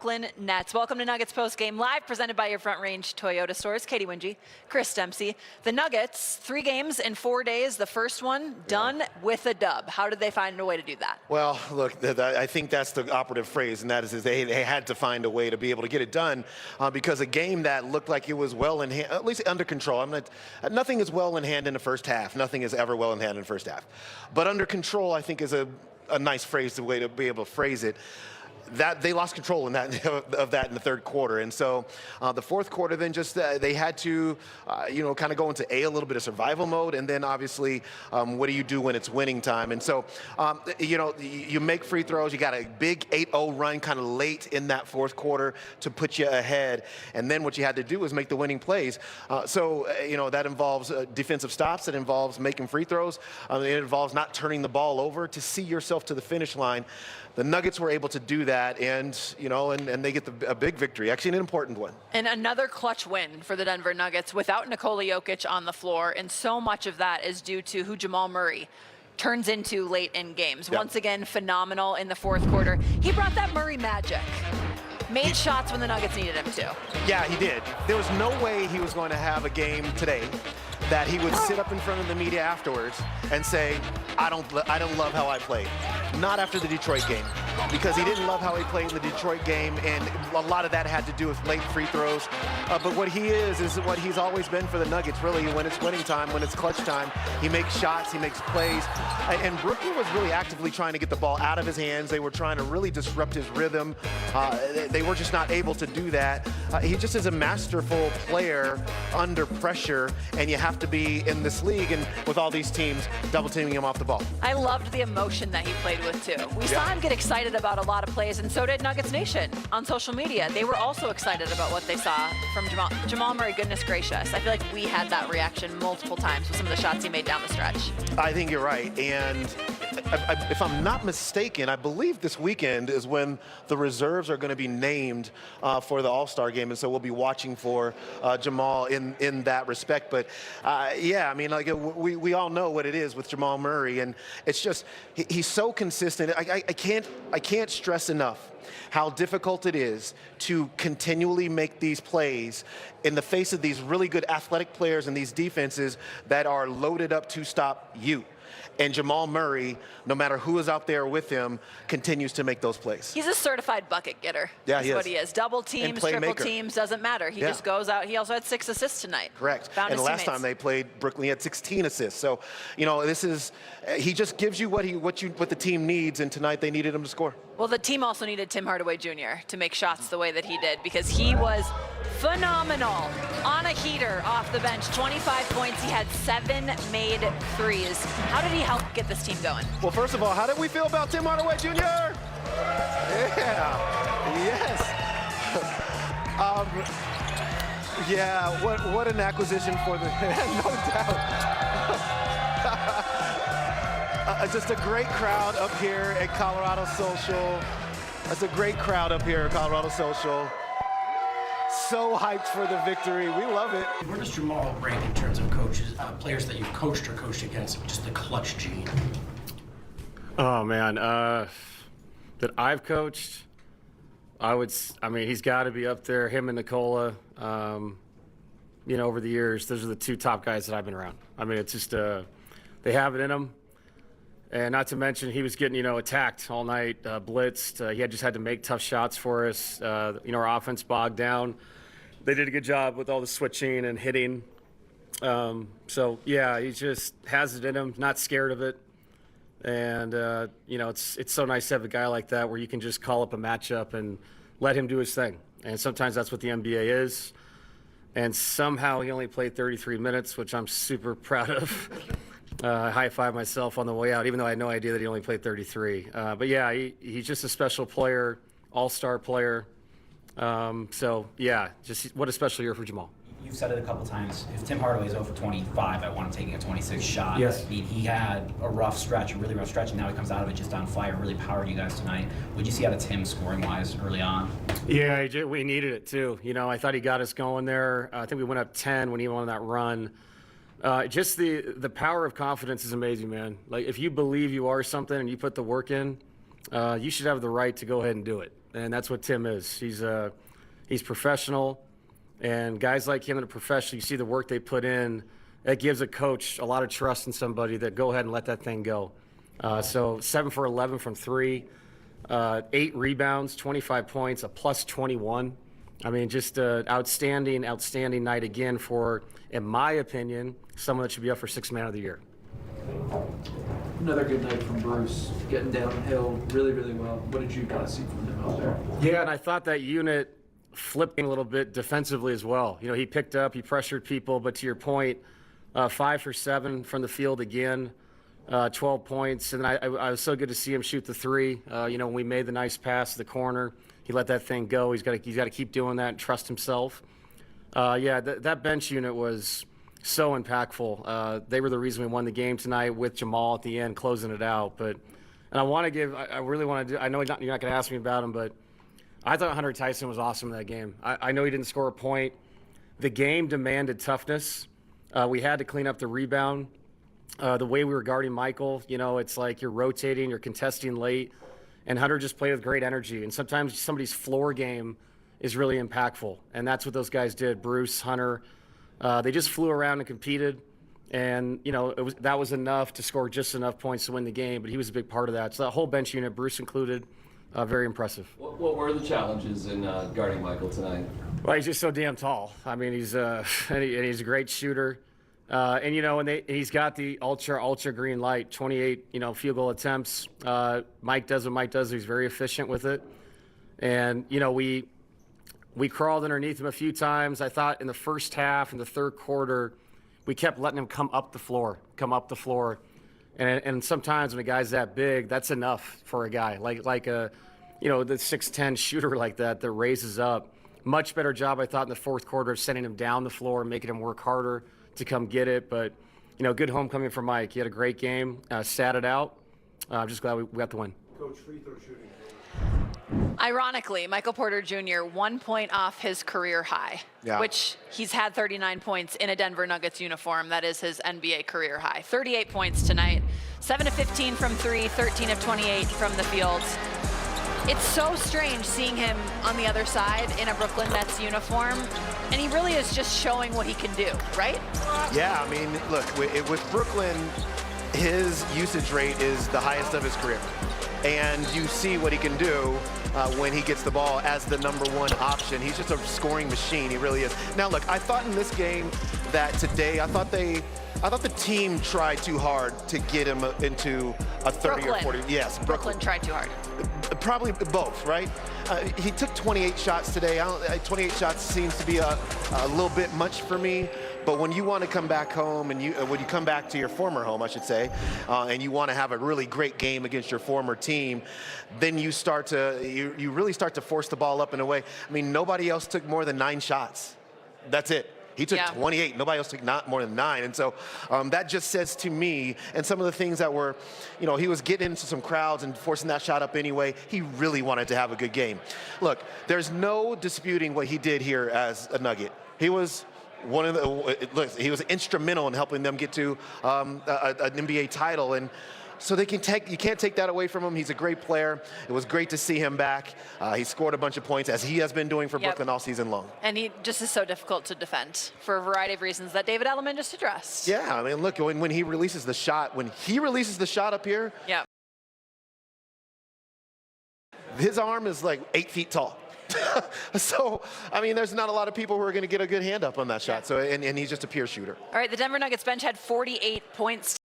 Brooklyn Nets. Welcome to Nuggets Post Game Live, presented by your Front Range Toyota stores. Katie Wingy, Chris Dempsey. The Nuggets, 3 games in 4 days. The first one done with a dub. How did they find a way to do that? Well, look, I think that's the operative phrase, and that is they had to find a way to be able to get it done because a game that looked like it was well in hand, at least under control. Nothing is well in hand in the first half. Nothing is ever well in hand in the first half. But under control, I think, is a nice phrase, the way to be able to phrase it. That they lost control in that of that in the third quarter, and so the fourth quarter, then just they had to, kind of go into a little bit of survival mode, and then obviously, what do you do when it's winning time? And so, you make free throws. You got a big 8-0 run kind of late in that fourth quarter to put you ahead, and then what you had to do was make the winning plays. That involves defensive stops. It involves making free throws. It involves not turning the ball over to see yourself to the finish line. The Nuggets were able to do that, and they get a big victory, actually an important one. And another clutch win for the Denver Nuggets without Nikola Jokic on the floor, and so much of that is due to who Jamal Murray turns into late in games. Yep. Once again, phenomenal in the fourth quarter. He brought that Murray magic. Made shots when the Nuggets needed him to. Yeah, he did. There was no way he was going to have a game today that he would sit up in front of the media afterwards and say, I don't love how I played. Not after the Detroit game, because he didn't love how he played in the Detroit game, and a lot of that had to do with late free throws. But what he is what he's always been for the Nuggets, really. When it's winning time, when it's clutch time, he makes shots, he makes plays. And Brooklyn was really actively trying to get the ball out of his hands. They were trying to really disrupt his rhythm. They were just not able to do that. He just is a masterful player under pressure, and you have to be in this league and with all these teams double teaming him off the ball. I loved the emotion that he played with too. We saw him get excited about a lot of plays, and so did Nuggets Nation on social media. They were also excited about what they saw from Jamal Murray. Goodness gracious. I feel like we had that reaction multiple times with some of the shots he made down the stretch. I think you're right, and if I'm not mistaken, I believe this weekend is when the reserves are going to be named for the All-Star game, and so we'll be watching for Jamal in that respect. But we all know what it is with Jamal Murray, and it's just he's so consistent. I can't stress enough how difficult it is to continually make these plays in the face of these really good athletic players and these defenses that are loaded up to stop you. And Jamal Murray, no matter who is out there with him, continues to make those plays. He's a certified bucket getter. Yeah, That's what he is. Double teams, triple teams, doesn't matter. He just goes out. He also had 6 assists tonight. Correct. And the last time they played, Brooklyn, he had 16 assists. So, he just gives you what the team needs, and tonight they needed him to score. Well, the team also needed Tim Hardaway Jr. to make shots the way that he did, because he was phenomenal on a heater off the bench. 25 points. He had 7 made threes. How did he help get this team going? Well, first of all, how did we feel about Tim Hardaway Jr.? Yes. What an acquisition for the no doubt. Just a great crowd up here at Colorado Social. That's a great crowd up here at Colorado Social. So hyped for the victory. We love it. Where does Jamal rank in terms of coaches, players that you've coached or coached against, just the clutch gene? Oh man, that I've coached, he's got to be up there. Him and Nikola. Over the years, those are the 2 top guys that I've been around. It's just they have it in them. And not to mention, he was getting, attacked all night, blitzed. He just had to make tough shots for us. Our offense bogged down. They did a good job with all the switching and hitting. He just has it in him, not scared of it. And, it's so nice to have a guy like that where you can just call up a matchup and let him do his thing. And sometimes that's what the NBA is. And somehow he only played 33 minutes, which I'm super proud of. High-five myself on the way out, even though I had no idea that he only played 33. He's just a special player, all-star player. Just what a special year for Jamal. You've said it a couple times. If Tim Hardaway is 0 for 25, I want him taking a 26 shot. Yes. He had a really rough stretch, and now he comes out of it just on fire, really powered you guys tonight. What did you see out of Tim scoring-wise early on? Yeah, we needed it too. I thought he got us going there. I think we went up 10 when he went on that run. Just the power of confidence is amazing, man. Like, if you believe you are something and you put the work in, you should have the right to go ahead and do it. and that's what Tim is. He's professional, and guys like him in a professional, you see the work they put in. It gives a coach a lot of trust in somebody that go ahead and let that thing go. So 7 for 11 from 3, 8 rebounds, 25 points, a plus 21. I mean, just an outstanding night again for, in my opinion, someone that should be up for Sixth Man of the Year. Another good night from Bruce, getting downhill really, really well. What did you kind of see from him out there? Yeah, and I thought that unit flipping a little bit defensively as well. You know, he picked up, he pressured people, but to your point, 5 for 7 from the field again, 12 points. And I was so good to see him shoot the 3. You know, when we made the nice pass to the corner, he let that thing go. He's got to keep doing that and trust himself. Yeah, that bench unit was so impactful. They were the reason we won the game tonight with Jamal at the end closing it out. But I want to give, I really want to do, I know you're not going to ask me about him, but I thought Hunter Tyson was awesome in that game. I know he didn't score a point. The game demanded toughness. We had to clean up the rebound. The way we were guarding Michael, you know, it's like you're rotating, you're contesting late, and Hunter just played with great energy. And sometimes somebody's floor game is really impactful, and that's what those guys did. Bruce, Hunter, they just flew around and competed, and you know that was enough to score just enough points to win the game. But he was a big part of that. So that whole bench unit, Bruce included, very impressive. What were the challenges in guarding Michael tonight? Well, he's just so damn tall. I mean, he's and he's a great shooter. And you know, and he's got the ultra green light, 28 field goal attempts. Mike does what Mike does. He's very efficient with it. And you know, we crawled underneath him a few times. I thought in the first half, in the third quarter, we kept letting him come up the floor. And sometimes when a guy's that big, that's enough for a guy like a, the 6'10" shooter like that raises up. Much better job, I thought, in the fourth quarter of sending him down the floor and making him work harder to come get it. But, good homecoming for Mike. He had a great game, sat it out. I'm just glad we got the win. Coach, free throw shooting. Ironically, Michael Porter Jr. 1 point off his career high, which he's had 39 points in a Denver Nuggets uniform. That is his NBA career high. 38 points tonight, 7 of 15 from 3, 13 of 28 from the field. It's so strange seeing him on the other side in a Brooklyn Nets uniform, and he really is just showing what he can do, right? Yeah, I mean, look, with Brooklyn, his usage rate is the highest of his career. And you see what he can do when he gets the ball as the #1 option. He's just a scoring machine, he really is. Now look, I thought in this game that today, I thought the team tried too hard to get him into a 30 Brooklyn. or 40. Yes, Brooklyn tried too hard. Probably both, right? He took 28 shots today. 28 shots seems to be a little bit much for me. But when you want to come back home, and when you come back to your former home, I should say, and you want to have a really great game against your former team, then you really start to force the ball up in a way. I mean, nobody else took more than 9 shots. That's it. He took 28. Nobody else took not more than 9. And so that just says to me, and some of the things that were, he was getting into some crowds and forcing that shot up anyway. He really wanted to have a good game. Look, there's no disputing what he did here as a Nugget. He was he was instrumental in helping them get to an NBA title. And so you can't take that away from him. He's a great player. It was great to see him back. He scored a bunch of points, as he has been doing for Brooklyn all season long. And he just is so difficult to defend for a variety of reasons that David Edelman just addressed. Yeah, I mean, look, when he releases the shot, up here, his arm is like 8 feet tall. So, I mean, there's not a lot of people who are going to get a good hand up on that shot. So, and he's just a pure shooter. All right, the Denver Nuggets bench had 48 points.